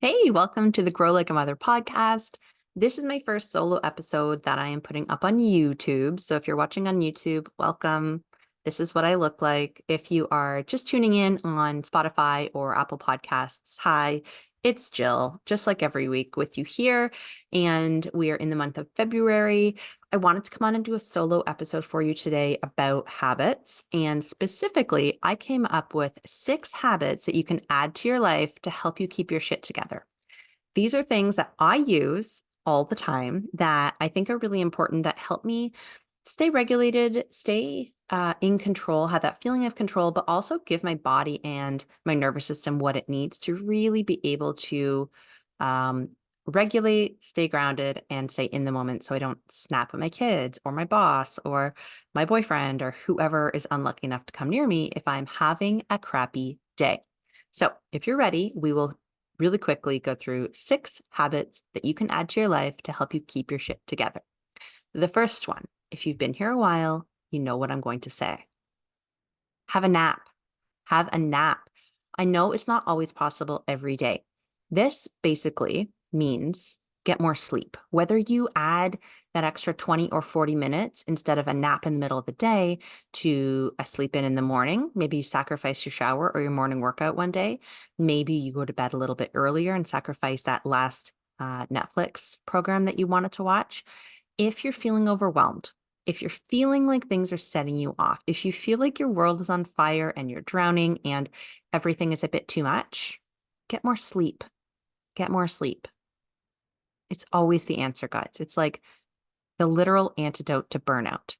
Hey, welcome to the Grow Like a Mother podcast. This is my first solo episode that I am putting up on YouTube. So if you're watching on YouTube, welcome. This is what I look like. If you are just tuning in on Spotify or Apple Podcasts, hi, it's Jill, just like every week with you here. And we are in the month of February. I wanted to come on and do a solo episode for you today about habits. And specifically, I came up with 6 habits that you can add to your life to help you keep your shit together. These are things that I use all the time that I think are really important that help me stay regulated, stay in control, have that feeling of control, but also give my body and my nervous system what it needs to really be able to um, regulate, stay grounded, and stay in the moment so I don't snap at my kids or my boss or my boyfriend or whoever is unlucky enough to come near me if I'm having a crappy day. So if you're ready, we will really quickly go through 6 habits that you can add to your life to help you keep your shit together. The first one, if you've been here a while, you know what I'm going to say. Have a nap. Have a nap. I know it's not always possible every day. This basically means get more sleep. Whether you add that extra 20 or 40 minutes instead of a nap in the middle of the day to a sleep in the morning, maybe you sacrifice your shower or your morning workout one day. Maybe you go to bed a little bit earlier and sacrifice that last Netflix program that you wanted to watch. If you're feeling overwhelmed, if you're feeling like things are setting you off, if you feel like your world is on fire and you're drowning and everything is a bit too much, get more sleep. Get more sleep. It's always the answer, guys. It's like the literal antidote to burnout.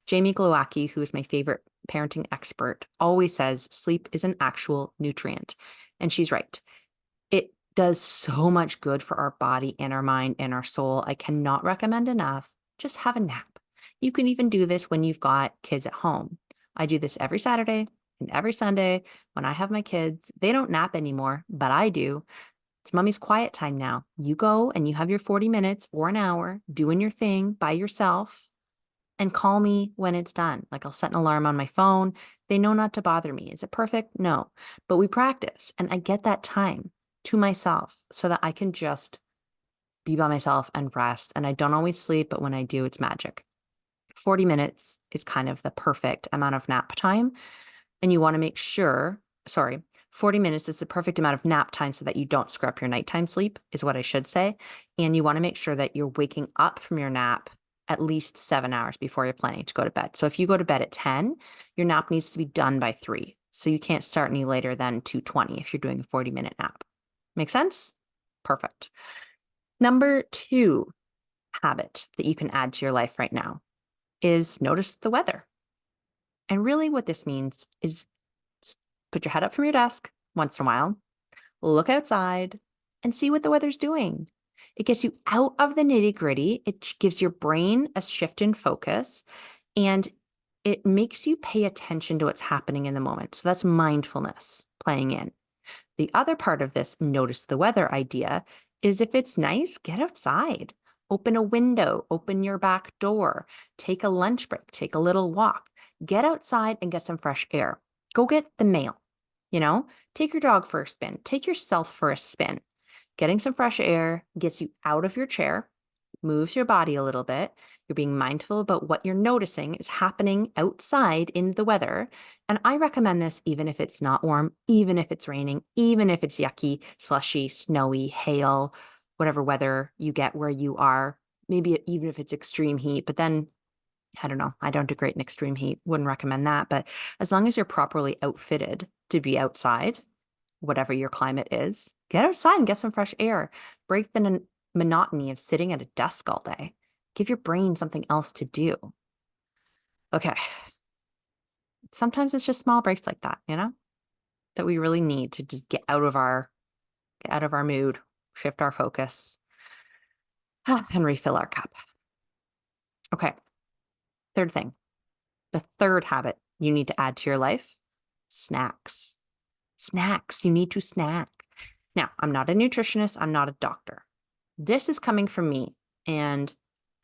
Jamie Glowacki, who is my favorite parenting expert, always says sleep is an actual nutrient. And she's right. It does so much good for our body and our mind and our soul. I cannot recommend enough. Just have a nap. You can even do this when you've got kids at home. I do this every Saturday and every Sunday when I have my kids. They don't nap anymore, but I do. It's mommy's quiet time now. You go and you have your 40 minutes or an hour doing your thing by yourself and call me when it's done. Like I'll set an alarm on my phone. They know not to bother me. Is it perfect? No. But we practice and I get that time to myself so that I can just be by myself and rest. And I don't always sleep, but when I do, it's magic. 40 minutes is kind of the perfect amount of nap time. And you want to make sure, 40 minutes is the perfect amount of nap time so that you don't screw up your nighttime sleep, is what I should say. And you want to make sure that you're waking up from your nap at least 7 hours before you're planning to go to bed. So if you go to bed at 10, your nap needs to be done by 3. So you can't start any later than 2:20 if you're doing a 40-minute nap. Make sense? Perfect. Number 2 habit that you can add to your life right now is notice the weather. And really what this means is put your head up from your desk once in a while, look outside and see what the weather's doing. It gets you out of the nitty-gritty. It gives your brain a shift in focus and it makes you pay attention to what's happening in the moment. So that's mindfulness playing in. The other part of this notice the weather idea is if it's nice, get outside. Open a window, open your back door, take a lunch break, take a little walk, get outside and get some fresh air. Go get the mail, take your dog for a spin, take yourself for a spin. Getting some fresh air gets you out of your chair, moves your body a little bit. You're being mindful about what you're noticing is happening outside in the weather. And I recommend this even if it's not warm, even if it's raining, even if it's yucky, slushy, snowy, hail, whatever weather you get where you are, maybe even if it's extreme heat. But then, I don't know, I don't do great in extreme heat, wouldn't recommend that. But as long as you're properly outfitted to be outside, whatever your climate is, get outside and get some fresh air. Break the monotony of sitting at a desk all day. Give your brain something else to do. Okay. Sometimes it's just small breaks like that, that we really need to just get out of our mood, shift our focus, and refill our cup. Okay. Third thing, the third habit you need to add to your life, snacks. Snacks. You need to snack. Now, I'm not a nutritionist. I'm not a doctor. This is coming from me, and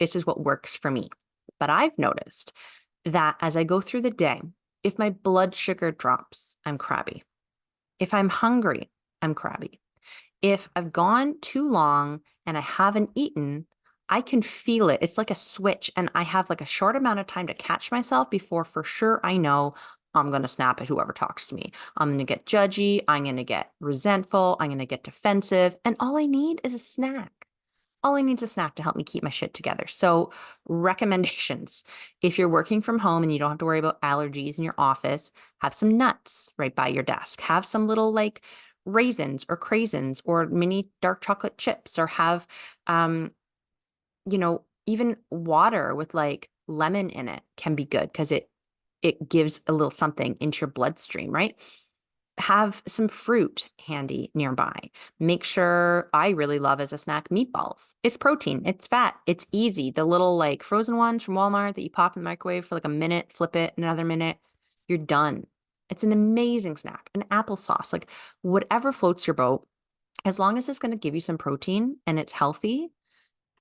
this is what works for me. But I've noticed that as I go through the day, if my blood sugar drops, I'm crabby. If I'm hungry, I'm crabby. If I've gone too long and I haven't eaten, I can feel it. It's like a switch, and I have like a short amount of time to catch myself before for sure I know I'm going to snap at whoever talks to me. I'm going to get judgy. I'm going to get resentful. I'm going to get defensive. And all I need is a snack. All I need is a snack to help me keep my shit together. So, recommendations. If you're working from home and you don't have to worry about allergies in your office, have some nuts right by your desk. Have some little like raisins or craisins or mini dark chocolate chips, or have, um, even water with like lemon in it can be good because it gives a little something into your bloodstream, right? Have some fruit handy nearby. Make sure, I really love as a snack meatballs. It's protein, it's fat, it's easy. The little like frozen ones from Walmart that you pop in the microwave for like a minute, flip it, another minute, you're done. It's an amazing snack. An applesauce, like whatever floats your boat, as long as it's going to give you some protein and it's healthy,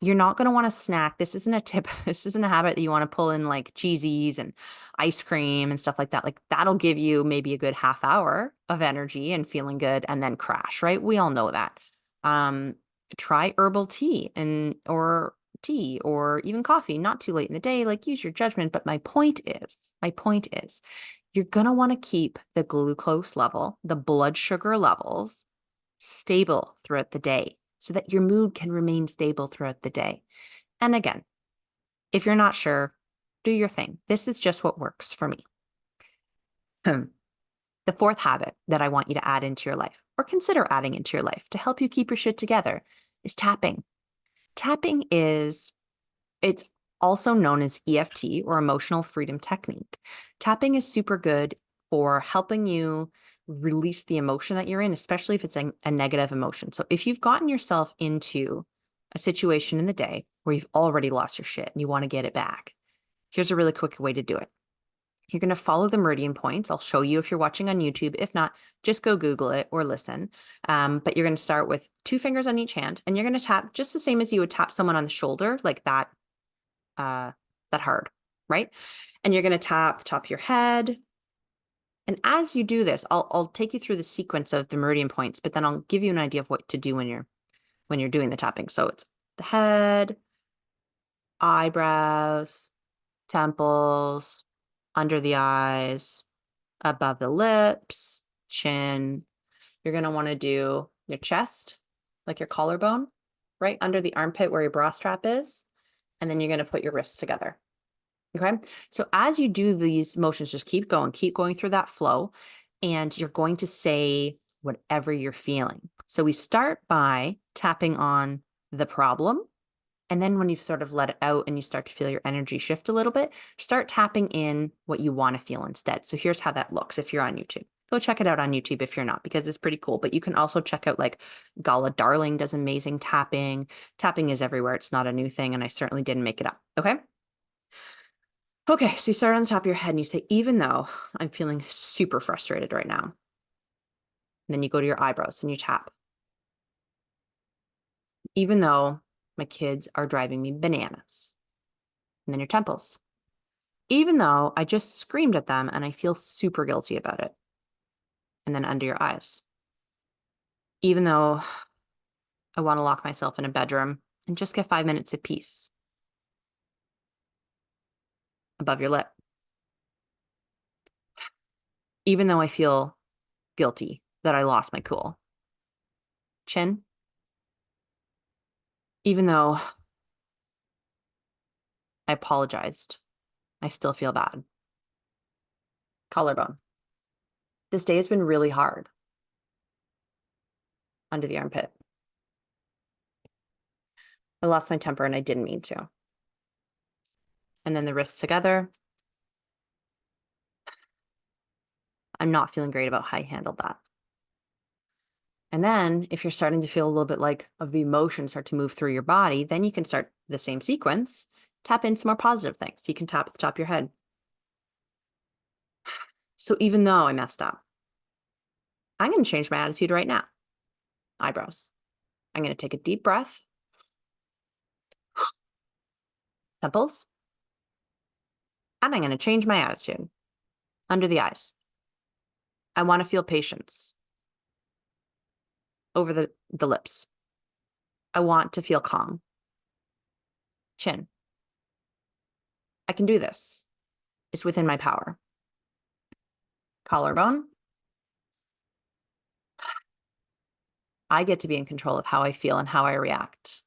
you're not going to want to snack. This isn't a tip. This isn't a habit that you want to pull in like cheesies and ice cream and stuff like that. Like that'll give you maybe a good half hour of energy and feeling good and then crash, right? We all know that. Um, Try herbal tea or even coffee, not too late in the day, like use your judgment. But my point is you're going to want to keep the glucose level, the blood sugar levels stable throughout the day so that your mood can remain stable throughout the day. And again, if you're not sure, do your thing. This is just what works for me. The fourth habit that I want you to add into your life, or consider adding into your life to help you keep your shit together, is tapping. Tapping it's also known as EFT, or emotional freedom technique. Tapping is super good for helping you release the emotion that you're in, especially if it's a negative emotion. So if you've gotten yourself into a situation in the day where you've already lost your shit and you want to get it back, here's a really quick way to do it. You're going to follow the meridian points. I'll show you if you're watching on YouTube. If not, just go Google it or listen. But you're going to start with 2 fingers on each hand, and you're going to tap just the same as you would tap someone on the shoulder, like that hard, right? And you're going to tap the top of your head. And as you do this, I'll take you through the sequence of the meridian points, but then I'll give you an idea of what to do when you're doing the tapping. So it's the head, eyebrows, temples, under the eyes, above the lips, chin. You're going to want to do your chest, like your collarbone, right under the armpit where your bra strap is. And then you're going to put your wrists together. Okay. So as you do these motions, just keep going through that flow, and you're going to say whatever you're feeling. So we start by tapping on the problem. And then when you've sort of let it out and you start to feel your energy shift a little bit, start tapping in what you want to feel instead. So here's how that looks if you're on YouTube. Go check it out on YouTube if you're not, because it's pretty cool. But you can also check out like Gala Darling does amazing tapping. Tapping is everywhere. It's not a new thing, and I certainly didn't make it up. Okay. Okay, so you start on the top of your head and you say, even though I'm feeling super frustrated right now. And then you go to your eyebrows and you tap. Even though my kids are driving me bananas. And then your temples. Even though I just screamed at them and I feel super guilty about it. And then under your eyes. Even though I want to lock myself in a bedroom and just get 5 minutes of peace. Above your lip. Even though I feel guilty that I lost my cool. Chin. Even though I apologized, I still feel bad. Collarbone. This day has been really hard. Under the armpit. I lost my temper and I didn't mean to. And then the wrists together. I'm not feeling great about how I handled that. And then if you're starting to feel a little bit like of the emotions start to move through your body, then you can start the same sequence, tap in some more positive things. You can tap at the top of your head. So even though I messed up, I'm going to change my attitude right now. Eyebrows. I'm going to take a deep breath. Temples. And I'm going to change my attitude. Under the eyes. I want to feel patience. over the lips. I want to feel calm. Chin. I can do this. It's within my power. Collarbone. I get to be in control of how I feel and how I react.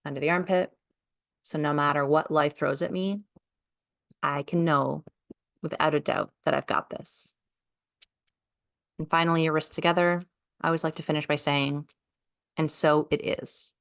Under the armpit. So no matter what life throws at me, I can know without a doubt that I've got this. And finally, your wrists together. I always like to finish by saying, and so it is.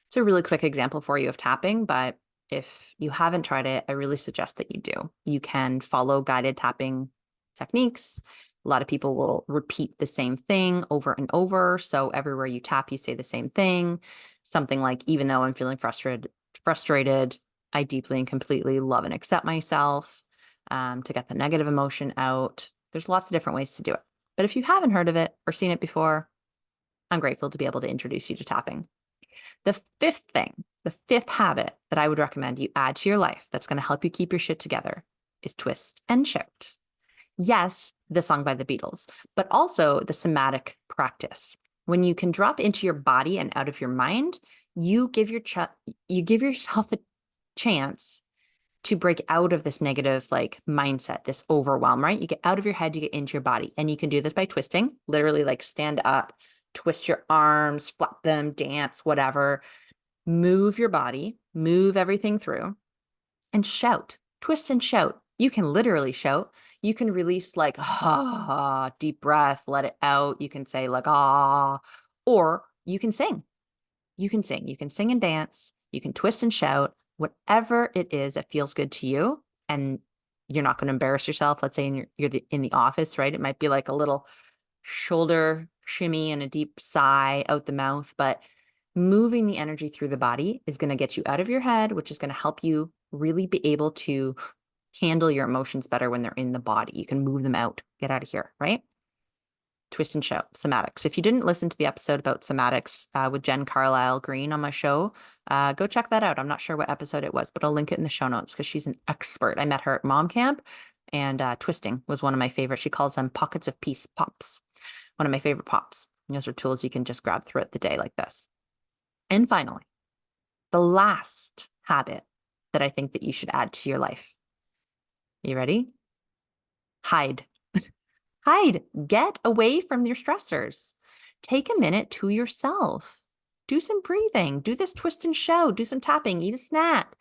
It's a really quick example for you of tapping, but if you haven't tried it, I really suggest that you do. You can follow guided tapping techniques. A lot of people will repeat the same thing over and over. So everywhere you tap, you say the same thing. Something like, even though I'm feeling frustrated, I deeply and completely love and accept myself, to get the negative emotion out. There's lots of different ways to do it. But if you haven't heard of it or seen it before, I'm grateful to be able to introduce you to tapping. The fifth habit that I would recommend you add to your life that's going to help you keep your shit together is twist and shout. Yes, the song by the Beatles, but also the somatic practice. When you can drop into your body and out of your mind, you give yourself a chance to break out of this negative like mindset, this overwhelm, right? You get out of your head, you get into your body, and you can do this by twisting, literally like stand up, twist your arms, flap them, dance, whatever. Move your body, move everything through, and shout. Twist and shout. You can literally shout. You can release like, ah, deep breath, let it out. You can say like, ah, or you can sing. You can sing. You can sing and dance. You can twist and shout, whatever it is that feels good to you. And you're not going to embarrass yourself. Let's say in the office, right? It might be like a little shoulder shimmy and a deep sigh out the mouth, but moving the energy through the body is going to get you out of your head, which is going to help you really be able to handle your emotions better when they're in the body. You can move them out, get out of here, right? Twist and shout, somatics. If you didn't listen to the episode about somatics with Jen Carlisle Green on my show, go check that out. I'm not sure what episode it was, but I'll link it in the show notes because she's an expert. I met her at mom camp, and twisting was one of my favorites. She calls them pockets of peace pops. One of my favorite pops. And those are tools you can just grab throughout the day like this. And finally, the last habit that I think that you should add to your life. You ready? Hide. Hide. Get away from your stressors. Take a minute to yourself. Do some breathing. Do this twist and shout. Do some tapping. Eat a snack.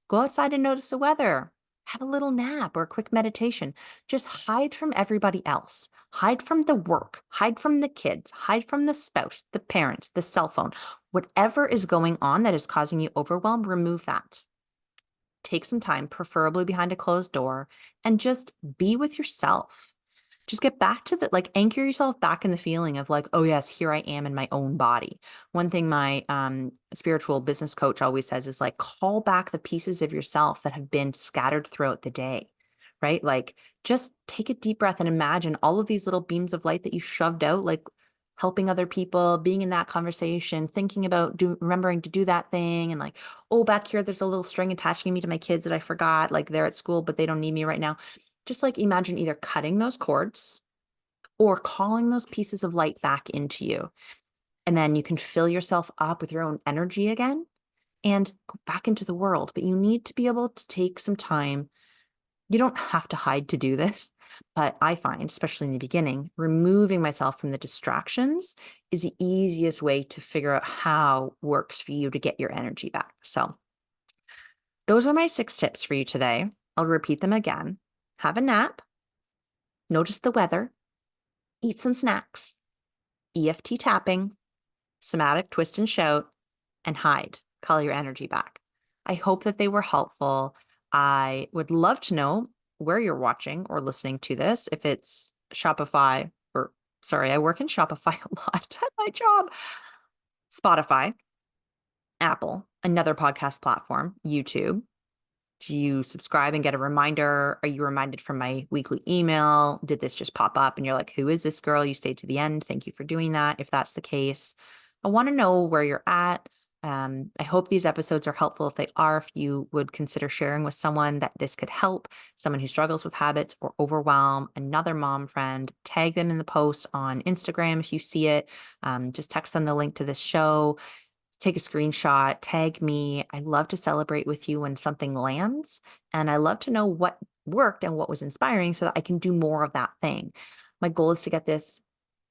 Go outside and notice the weather. Have a little nap or a quick meditation. Just hide from everybody else. Hide from the work. Hide from the kids. Hide from the spouse, the parents, the cell phone. Whatever is going on that is causing you overwhelm, remove that. Take some time, preferably behind a closed door, and just be with yourself. Just get back to like anchor yourself back in the feeling of like, oh yes, here I am in my own body. One thing my spiritual business coach always says is like, call back the pieces of yourself that have been scattered throughout the day, right? Like just take a deep breath and imagine all of these little beams of light that you shoved out, like helping other people, being in that conversation, thinking about remembering to do that thing. And like, oh, back here, there's a little string attaching me to my kids that I forgot, like they're at school, but they don't need me right now. Just like imagine either cutting those cords or calling those pieces of light back into you. And then you can fill yourself up with your own energy again and go back into the world. But you need to be able to take some time. You don't have to hide to do this, but I find, especially in the beginning, removing myself from the distractions is the easiest way to figure out how works for you to get your energy back. So those are my 6 tips for you today. I'll repeat them again. Have a nap. Notice the weather. Eat some snacks. EFT tapping. Somatic twist and shout. And hide. Call your energy back. I hope that they were helpful. I would love to know where you're watching or listening to this. If it's Shopify, or sorry, I work in Shopify a lot at my job. Spotify, Apple, another podcast platform, YouTube. Do you subscribe and get a reminder? Are you reminded from my weekly email? Did this just pop up and you're like, who is this girl? You stayed to the end. Thank you for doing that. If that's the case, I want to know where you're at. I hope these episodes are helpful. If they are, if you would consider sharing with someone that this could help, someone who struggles with habits or overwhelm, another mom friend, tag them in the post on Instagram if you see it. Just text them the link to this show, take a screenshot, tag me. I love to celebrate with you when something lands. And I love to know what worked and what was inspiring so that I can do more of that thing. My goal is to get this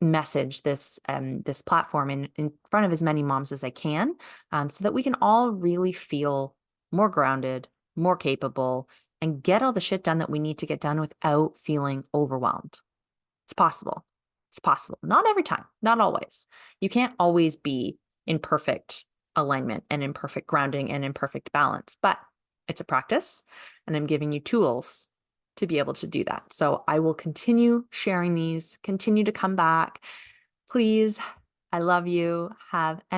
message, this platform in front of as many moms as I can, so that we can all really feel more grounded, more capable, and get all the shit done that we need to get done without feeling overwhelmed. It's possible. It's possible. Not every time, not always. You can't always be in perfect alignment and in perfect grounding and in perfect balance, but it's a practice, and I'm giving you tools to be able to do that. So I will continue sharing these, continue to come back. Please, I love you. Have an